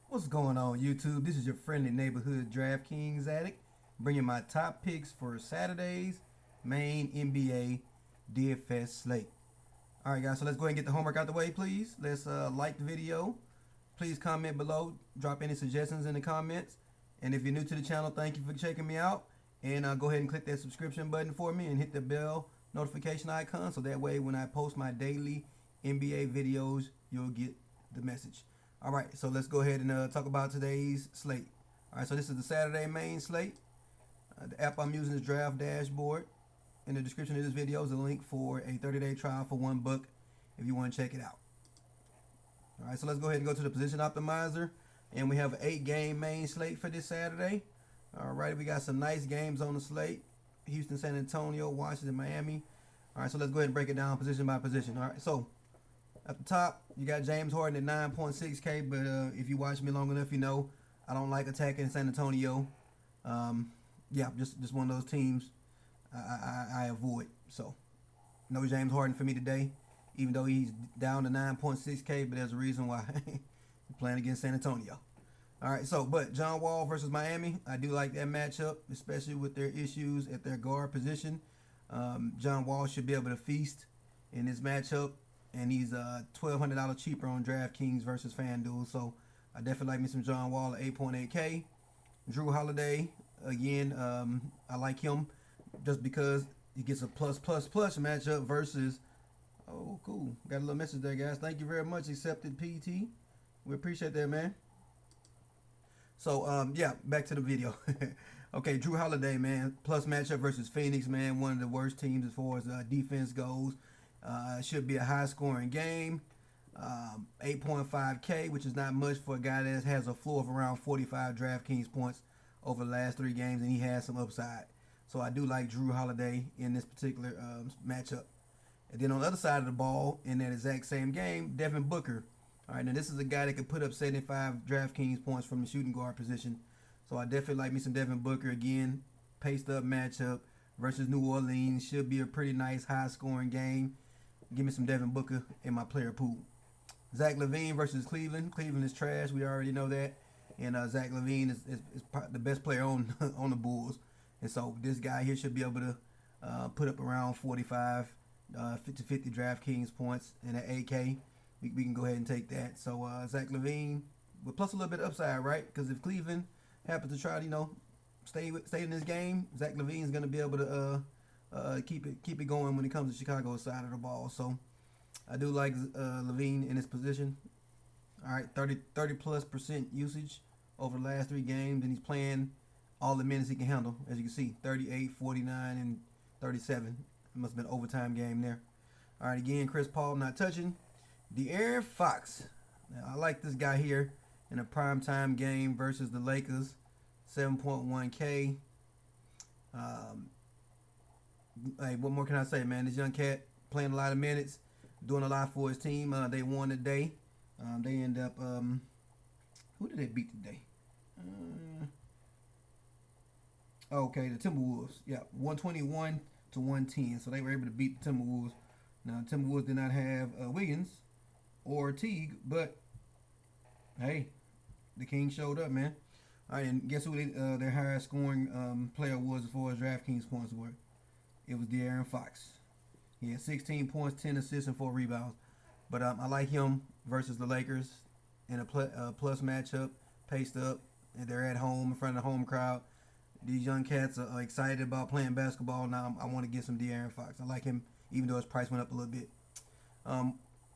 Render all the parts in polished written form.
What's going on, YouTube? This is your friendly neighborhood DraftKings addict, bringing my top picks for Saturday's main NBA DFS slate. All right, guys, so let's go ahead and get the homework out the way, please. Let's like the video. Please comment below. Drop any suggestions in the comments. And if you're new to the channel, thank you for checking me out. And go ahead and click that subscription button for me and hit the bell notification icon so that way when I post my daily NBA videos, you'll get the message. All right, so let's go ahead and talk about today's slate. All right, so this is the Saturday main slate. The app I'm using is Draft Dashboard. In the description of this video is a link for a 30-day trial for $1 if you want to check it out. All right, so let's go ahead and go to the position optimizer. And we have an 8-game main slate for this Saturday. All right, we got some nice games on the slate. Houston, San Antonio, Washington, Miami. All right, so let's go ahead and break it down position by position. All right, so at the top, you got James Harden at 9.6K, but if you watch me long enough, you know I don't like attacking San Antonio. Yeah, just one of those teams I avoid. So, no James Harden for me today, even though he's down to 9.6K, but there's a reason why. We're playing against San Antonio. All right, so, but John Wall versus Miami, I do like that matchup, especially with their issues at their guard position. John Wall should be able to feast in this matchup. And he's $1,200 cheaper on DraftKings versus FanDuel. So I definitely like me some John Wall at 8.8K. Drew Holiday, again, I like him just because he gets a plus matchup versus, oh, cool. Got a little message there, guys. Thank you very much. Accepted PT. We appreciate that, man. So, yeah, back to the video. Okay, Drew Holiday, man. Plus matchup versus Phoenix, man. One of the worst teams as far as defense goes. Should be a high scoring game. 8.5K, which is not much for a guy that has a floor of around 45 DraftKings points over the last 3 games, and he has some upside. So I do like Drew Holiday in this particular matchup. And then on the other side of the ball, in that exact same game, Devin Booker. All right, now this is a guy that could put up 75 DraftKings points from the shooting guard position. So I definitely like me some Devin Booker again. Paced up matchup versus New Orleans. Should be a pretty nice high scoring game. Give me some Devin Booker in my player pool. Zach LaVine versus Cleveland. Cleveland is trash. We already know that. And Zach LaVine is the best player on on the Bulls. And so this guy here should be able to put up around 45 to 50 DraftKings points. And at 8K, we can go ahead and take that. So Zach LaVine, with plus a little bit of upside, right? Because if Cleveland happens to try to, you know, stay in this game, Zach LaVine is going to be able to keep it going when it comes to Chicago's side of the ball. So I do like LaVine in his position. All right, 30+% usage over the last 3 games, and he's playing all the minutes he can handle. As you can see, 38, 49, and 37. It must have been an overtime game there. All right, again, Chris Paul not touching. De'Aaron Fox. Now I like this guy here in a primetime game versus the Lakers. 7.1K. Hey, what more can I say, man? This young cat playing a lot of minutes, doing a lot for his team. They won today. They end up, who did they beat today? Okay, the Timberwolves. Yeah, 121 to 110. So they were able to beat the Timberwolves. Now, the Timberwolves did not have Wiggins or Teague, but hey, the King showed up, man. All right, and guess who their highest scoring player was as far as DraftKings points were? It was De'Aaron Fox. He had 16 points, 10 assists, and 4 rebounds. But I like him versus the Lakers in a plus matchup, paced up, and they're at home in front of the home crowd. These young cats are excited about playing basketball. Now I want to get some De'Aaron Fox. I like him, even though his price went up a little bit.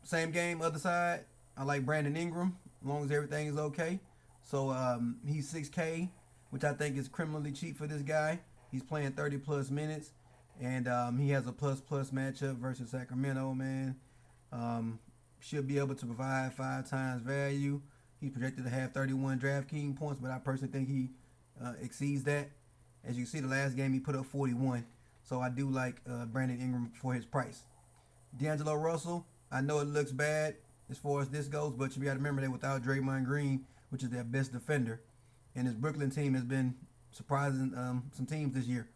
Same game, other side. I like Brandon Ingram, as long as everything is okay. So he's 6K, which I think is criminally cheap for this guy. He's playing 30+ minutes. And he has a plus matchup versus Sacramento, man. Should be able to provide 5 times value. He's projected to have 31 DraftKings points, but I personally think he exceeds that. As you can see, the last game he put up 41. So I do like Brandon Ingram for his price. D'Angelo Russell, I know it looks bad as far as this goes, but you got to remember that without Draymond Green, which is their best defender, and his Brooklyn team has been surprising some teams this year.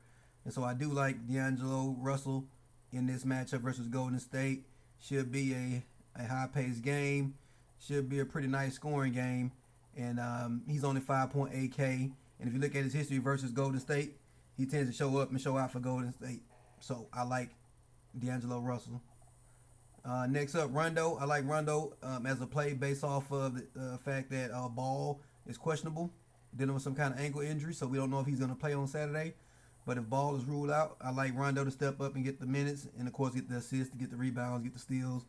And so I do like D'Angelo Russell in this matchup versus Golden State. Should be a high-paced game. Should be a pretty nice scoring game. and he's only 5.8K. And if you look at his history versus Golden State, he tends to show up and show out for Golden State. So I like D'Angelo Russell. Next up, Rondo. I like Rondo as a play based off of the fact that Ball is questionable, dealing with some kind of ankle injury, so we don't know if he's going to play on Saturday. But if Ball is ruled out, I like Rondo to step up and get the minutes, and of course get the assists, get the rebounds, get the steals,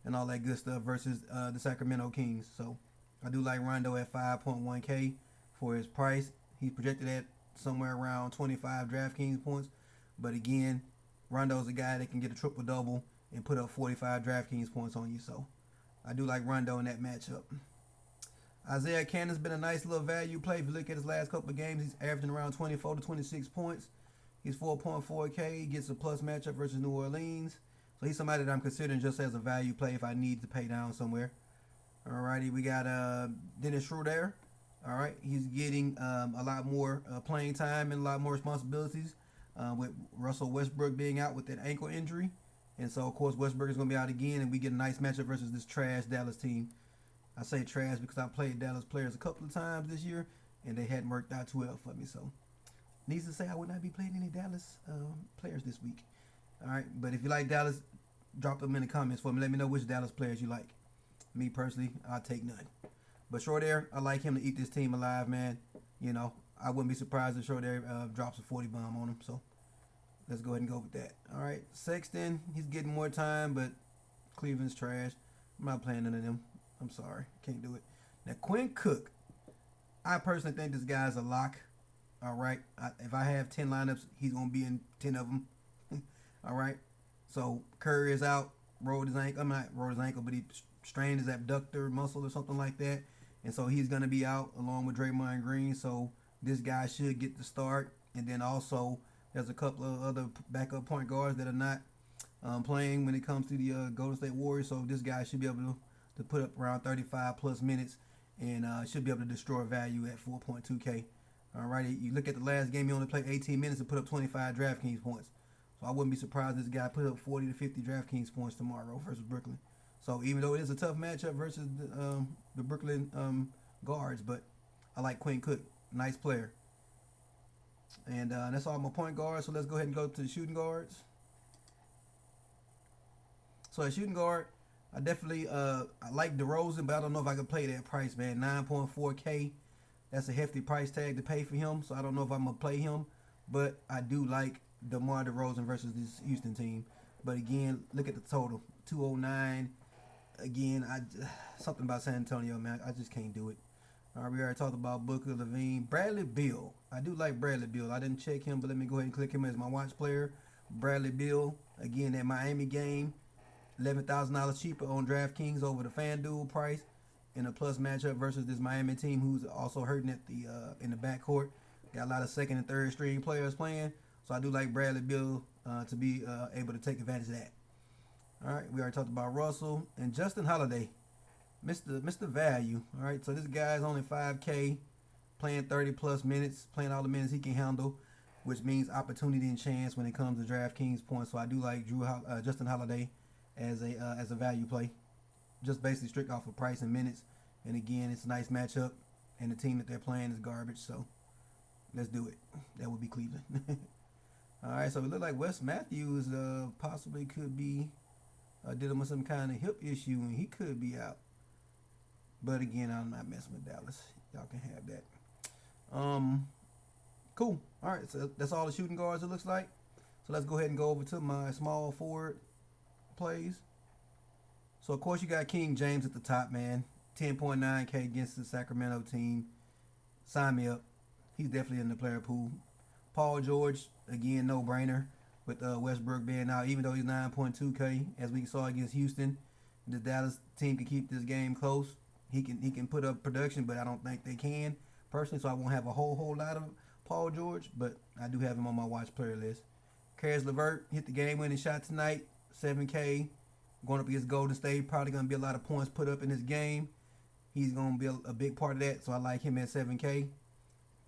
and all that good stuff versus the Sacramento Kings. So I do like Rondo at 5.1K for his price. He's projected at somewhere around 25 DraftKings points. But again, Rondo's a guy that can get a triple-double and put up 45 DraftKings points on you. So I do like Rondo in that matchup. Isaiah Cannon's been a nice little value play. If you look at his last couple of games, he's averaging around 24 to 26 points. He's 4.4K. He gets a plus matchup versus New Orleans. So he's somebody that I'm considering just as a value play if I need to pay down somewhere. Alrighty, we got Dennis Schroeder. All right, he's getting a lot more playing time and a lot more responsibilities with Russell Westbrook being out with that ankle injury. And so, of course, Westbrook is going to be out again, and we get a nice matchup versus this trash Dallas team. I say trash because I played Dallas players a couple of times this year, and they hadn't worked out too well for me. So, needs to say I would not be playing any Dallas players this week. All right, but if you like Dallas, drop them in the comments for me. Let me know which Dallas players you like. Me personally, I'll take none. But Schroeder, I like him to eat this team alive, man. You know, I wouldn't be surprised if Schroeder drops a 40 bomb on him. So let's go ahead and go with that. All right, Sexton, he's getting more time, but Cleveland's trash. I'm not playing none of them. I'm sorry, can't do it. Now Quinn Cook, I personally think this guy's a lock. All right, if I have 10 lineups, he's gonna be in 10 of them. All right, so Curry is out, rolled his ankle. I'm not rolled his ankle, but he strained his abductor muscle or something like that. And so he's going to be out along with Draymond Green. So this guy should get the start. And then also there's a couple of other backup point guards that are not playing when it comes to the Golden State Warriors. So this guy should be able to put up around 35 plus minutes and should be able to destroy value at 4.2K. All right. You look at the last game, he only played 18 minutes and put up 25 DraftKings points. So I wouldn't be surprised if this guy put up 40 to 50 DraftKings points tomorrow versus Brooklyn. So even though it is a tough matchup versus the Brooklyn guards, but I like Quinn Cook, nice player. And that's all my point guards. So let's go ahead and go to the shooting guards. So at shooting guard, I definitely I like DeRozan, but I don't know if I can play that price, man. 9.4K, that's a hefty price tag to pay for him. So I don't know if I'm gonna play him, but I do like DeMar DeRozan versus this Houston team. But again, look at the total, 209. Again, something about San Antonio, man. I just can't do it. All right, we already talked about Booker, Levine. Bradley Beal. I do like Bradley Beal. I didn't check him, but let me go ahead and click him as my watch player. Bradley Beal. Again, that Miami game. $11,000 cheaper on DraftKings over the FanDuel price. In a plus matchup versus this Miami team who's also hurting at the in the backcourt. Got a lot of second and third string players playing. So I do like Bradley Beal to be able to take advantage of that. All right, we already talked about Russell and Justin Holiday, Mr. Value. All right, so this guy's only 5K, playing 30 plus minutes, playing all the minutes he can handle, which means opportunity and chance when it comes to DraftKings points. So I do like Justin Holiday as a value play, just basically strict off of price and minutes. And again, it's a nice matchup, and the team that they're playing is garbage. So let's do it. That would be Cleveland. All right, so it looked like Wes Matthews possibly could be dealing with some kind of hip issue, and he could be out. But again, I'm not messing with Dallas. Y'all can have that. Cool. All right, so that's all the shooting guards it looks like. So let's go ahead and go over to my small forward plays. So of course you got King James at the top, man. 10.9K against the Sacramento team. Sign me up. He's definitely in the player pool. Paul George, again, no brainer. With Westbrook being out, even though he's 9.2K, as we saw against Houston, the Dallas team can keep this game close. He can put up production, but I don't think they can personally. So I won't have a whole lot of Paul George, but I do have him on my watch player list. Caris LeVert hit the game-winning shot tonight, 7K, going up against Golden State. Probably going to be a lot of points put up in this game. He's going to be a big part of that, so I like him at 7K.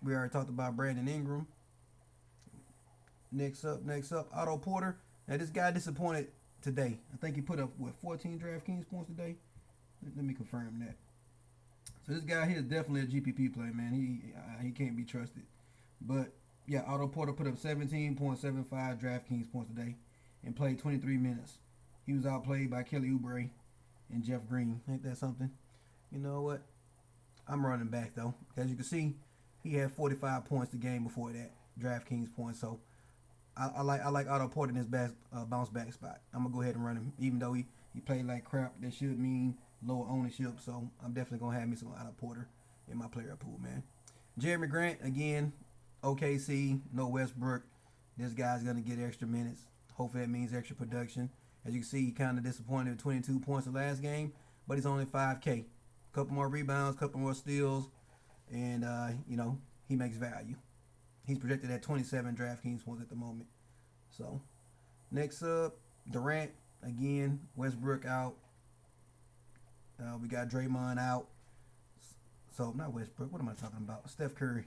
We already talked about Brandon Ingram. Next up, Otto Porter. Now, this guy disappointed today. I think he put up, 14 DraftKings points today? Let me confirm that. So this guy here is definitely a GPP play, man. He can't be trusted. But yeah, Otto Porter put up 17.75 DraftKings points today and played 23 minutes. He was outplayed by Kelly Oubre and Jeff Green. Ain't that something? You know what? I'm running back though. As you can see, he had 45 points the game before that DraftKings points. So I like Otto Porter in his bounce back spot. I'm gonna go ahead and run him, even though he played like crap. That should mean lower ownership. So I'm definitely gonna have me some Otto Porter in my player pool, man. Jeremy Grant again, OKC, no Westbrook. This guy's gonna get extra minutes. Hopefully that means extra production. As you can see, he kind of disappointed with 22 points the last game, but he's only 5K. Couple more rebounds, couple more steals, and he makes value. He's projected at 27 DraftKings points at the moment. So next up, Durant again. Westbrook out. We got Draymond out. So not Westbrook. What am I talking about? Steph Curry.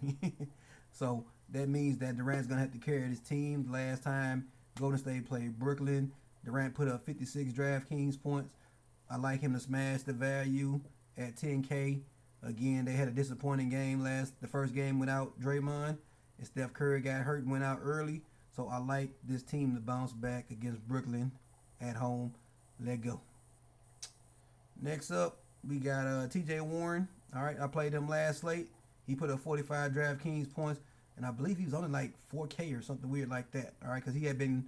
So that means that Durant's gonna have to carry this team. Last time Golden State played Brooklyn, Durant put up 56 DraftKings points. I like him to smash the value at 10K. Again, they had a disappointing game the first game without Draymond. And Steph Curry got hurt and went out early. So I like this team to bounce back against Brooklyn at home. Let go. Next up, we got TJ Warren. All right, I played him last slate. He put up 45 DraftKings points, and I believe he was only like 4K or something weird like that. All right, because he had been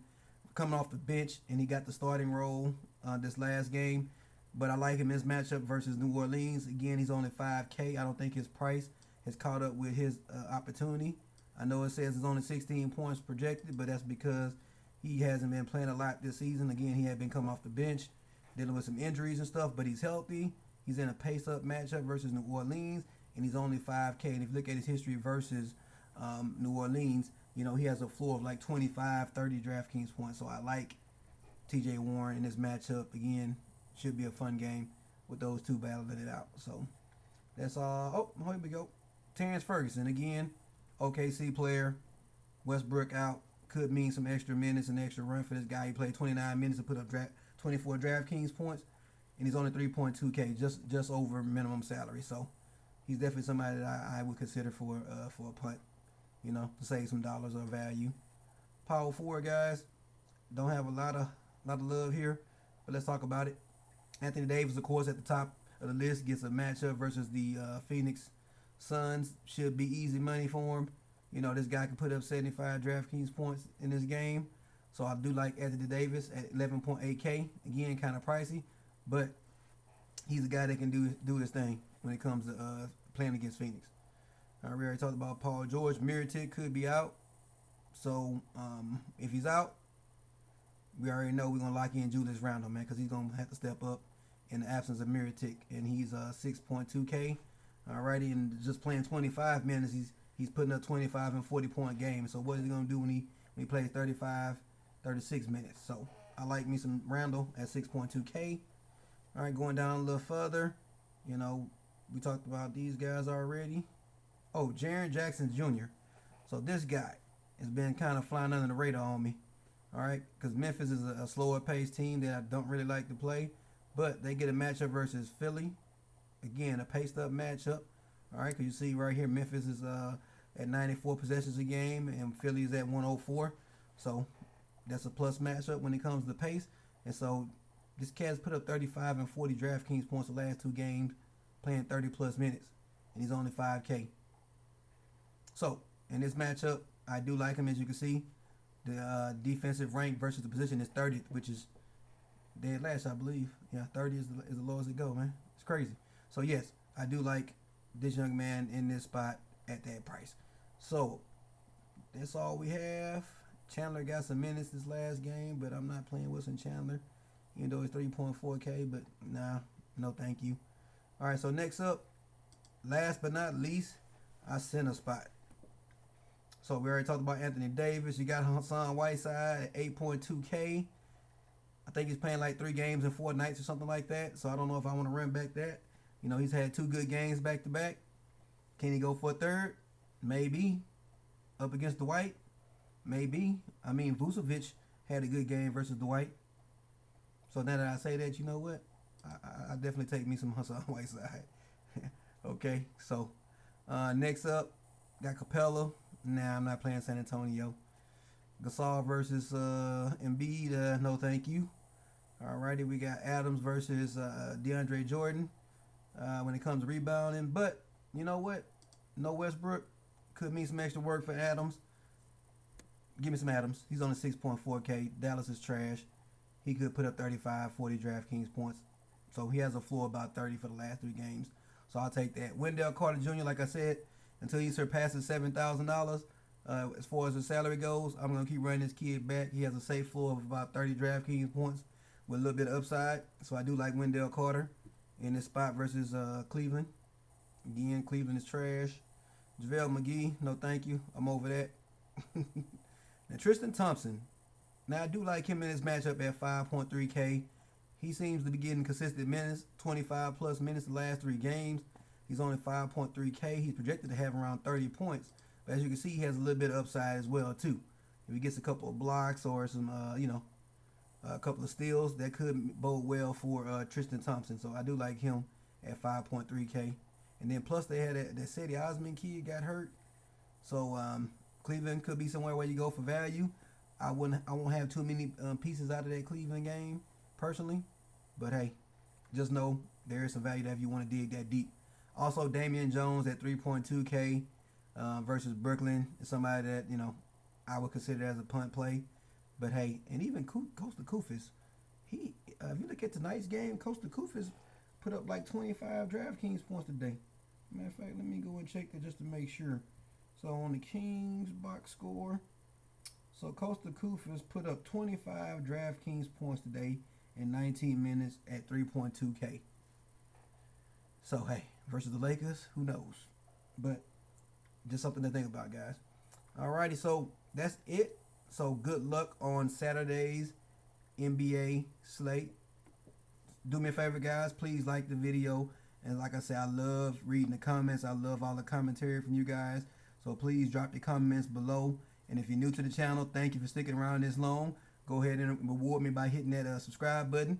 coming off the bench, and he got the starting role this last game. But I like him in his matchup versus New Orleans. Again, he's only 5K. I don't think his price has caught up with his opportunity. I know it says it's only 16 points projected, but that's because he hasn't been playing a lot this season. Again, he had been coming off the bench, dealing with some injuries and stuff, but he's healthy. He's in a pace-up matchup versus New Orleans, and he's only 5K. And if you look at his history versus New Orleans, he has a floor of like 25, 30 DraftKings points. So I like TJ Warren in this matchup. Again, should be a fun game with those two battling it out. So that's all. Oh, here we go. Terrence Ferguson again, OKC player. Westbrook out. Could mean some extra minutes and extra run for this guy. He played 29 minutes to put up 24 DraftKings points, and he's only 3.2K, just over minimum salary. So he's definitely somebody that I would consider for a punt, to save some dollars or value. Power forward guys, don't have a lot of love here, but let's talk about it. Anthony Davis, of course, at the top of the list, gets a matchup versus the Phoenix Suns. Should be easy money for him. This guy can put up 75 DraftKings points in this game. So I do like Anthony Davis at 11.8K. Again, kind of pricey, but he's a guy that can do his thing when it comes to playing against Phoenix. We already talked about Paul George. Mirotic could be out. So if he's out, we already know we're going to lock in Julius Randle, man, because he's going to have to step up in the absence of Mirotic, and he's 6.2K. Alrighty, and just playing 25 minutes, he's putting up 25 and 40-point games. So what is he going to do when he plays 35, 36 minutes? So I like me some Randle at 6.2K. All right, going down a little further, we talked about these guys already. Oh, Jaren Jackson Jr. So this guy has been kind of flying under the radar on me. All right, because Memphis is a slower paced team that I don't really like to play, but they get a matchup versus Philly. Again, a paced up matchup. All right, because you see right here, Memphis is at 94 possessions a game, and Philly is at 104. So that's a plus matchup when it comes to pace. And so this cat's put up 35 and 40 DraftKings points the last two games, playing 30 plus minutes, and he's only 5K. So in this matchup, I do like him. As you can see, the defensive rank versus the position is 30th, which is dead last, I believe. Yeah, 30 is the lowest it go, man. It's crazy. So yes, I do like this young man in this spot at that price. So that's all we have. Chandler got some minutes this last game, but I'm not playing Wilson Chandler, even though it's 3.4K. But nah, no thank you. All right, so next up, last but not least, I center spot. So we already talked about Anthony Davis. You got Hassan Whiteside at 8.2K. I think he's playing like 3 games in 4 nights or something like that. So I don't know if I want to run back that. He's had 2 good games back to back. Can he go for a third? Maybe. Up against Dwight? Maybe. I mean, Vucevic had a good game versus Dwight. So now that I say that, you know what? I definitely take me some Hassan Whiteside. Okay, so next up, got Capella. Nah, I'm not playing San Antonio. Gasol versus Embiid. No, thank you. Alrighty, we got Adams versus DeAndre Jordan when it comes to rebounding. But you know what? No Westbrook could mean some extra work for Adams. Give me some Adams. He's only 6.4K. Dallas is trash. He could put up 35, 40 DraftKings points. So he has a floor about 30 for the last 3 games. So I'll take that. Wendell Carter Jr., like I said, until he surpasses $7,000 as far as the salary goes, I'm going to keep running this kid back. He has a safe floor of about 30 DraftKings points with a little bit of upside. So I do like Wendell Carter in this spot versus Cleveland. Again, Cleveland is trash. JaVale McGee, no thank you. I'm over that. Now, Tristan Thompson. Now, I do like him in this matchup at 5.3K. He seems to be getting consistent minutes, 25 plus minutes the last 3 games. He's only 5.3K. He's projected to have around 30 points. But as you can see, he has a little bit of upside as well, too. If he gets a couple of blocks or some, a couple of steals, that could bode well for Tristan Thompson. So I do like him at 5.3K. And then plus they had that Cedi Osman kid got hurt. So Cleveland could be somewhere where you go for value. I won't have too many pieces out of that Cleveland game personally, but hey, just know there is some value there if you want to dig that deep. Also, Damian Jones at 3.2K versus Brooklyn is somebody that I would consider as a punt play. But hey, and even Costa Koufis, he if you look at tonight's game, Costa Koufis put up like 25 DraftKings points today. Matter of fact, let me go and check that just to make sure. So on the Kings box score, so Costa Koufis put up 25 DraftKings points today in 19 minutes at 3.2K. So hey, versus the Lakers, who knows? But just something to think about, guys. Alrighty, so that's it. So good luck on Saturday's NBA slate. Do me a favor, guys. Please like the video. And like I said, I love reading the comments. I love all the commentary from you guys. So please drop the comments below. And if you're new to the channel, thank you for sticking around this long. Go ahead and reward me by hitting that subscribe button.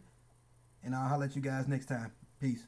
And I'll holler at you guys next time. Peace.